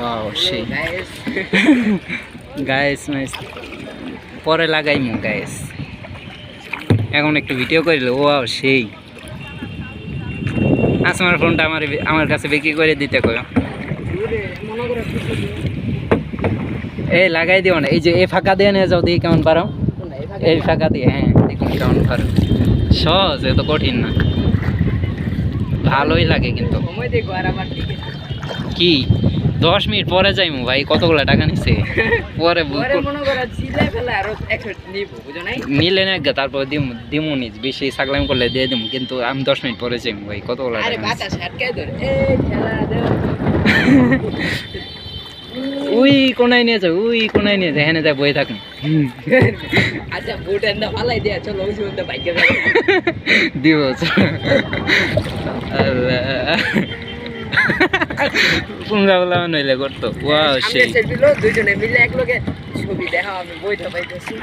wow সেই guys nice পরে লাগাইমু guys এখন একটু ভিডিও করিল ওয়াও সেই আসমার ফোনটা আমার কাছে বিক্রি করে দিতে কয় এই লাগাই দিও না এই যে এই ফাঁকা দিয়ে নিয়ে যাও দেখি কেমন পারো এই ফাঁকা দিয়ে হ্যাঁ দেখুন কেমন পারো সহজ এত কঠিন না ভালোই লাগে কিন্তু কি 10 মিনিট পরে যাইমু ভাই কতগুলা টাকা নিছে পরে নিলে না তারপর দিমু নিজ বেশি সাগলাম করলে দিয়ে দিমু কিন্তু আমি 10 মিনিট পরে যাইমু ভাই কতগুলা টাকা উই কোনায় নিয়ে যাও উই কোনায় নিয়ে যায় হেনে যায় বই থাকুন আচ্ছা বুট এন্ড ফালাই দিয়া চলো ওই সুন্দর বাইকে দিব আল্লাহ পুঙ্গা বলা নইলে করতো ওয়াও সেই দুইজনে মিলে এক লগে ছবি দেখা আমি বইটা পাইতেছি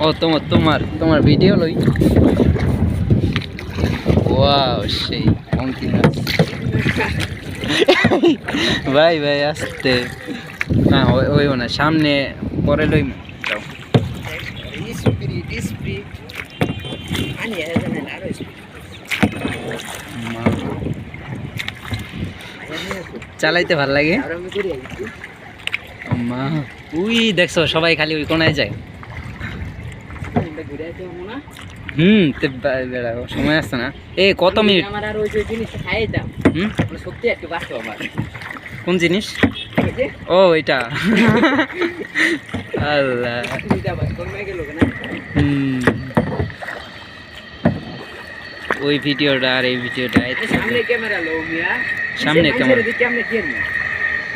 ও তোমার ভিডিও লই ওয়াও সেই অঙ্কি ভাই ভাই আসতে না ওই না সামনে পরে লই যাও চালাইতে ভাল লাগে মা উই দেখছো সবাই খালি ওই কোনায় যায় সময় আসছে না এ কত মিনিট কোন জিনিস ও এটা আল্লাহ ওই ভিডিওটা আর এই ভিডিওটা সামনে ক্যামেরা লো মিয়া সামনে ক্যামেরা দিকে আমরা কি না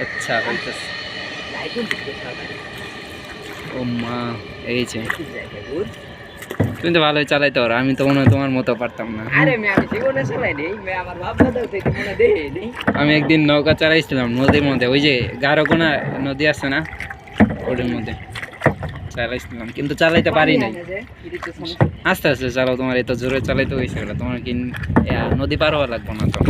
আচ্ছা বলতেছি ও মা এই যে তুমি তো ভালোই চালাইতে পারো আমি তো মনে হয় তোমার মতো পারতাম না আরে আমি জীবনে চালাই নেই আমার বাপ দাদা থেকে মনে দেই নেই আমি একদিন নৌকা চালাইছিলাম নদীর মধ্যে ওই যে গারোকোনা নদী আছে না ওটার মধ্যে চালাইছিলাম কিন্তু চালাইতে পারি নাই আস্তে আস্তে চালাও তোমার এত জোরে চালাইতে হয়েছে তোমার কি নদী পার হওয়া লাগবে না তো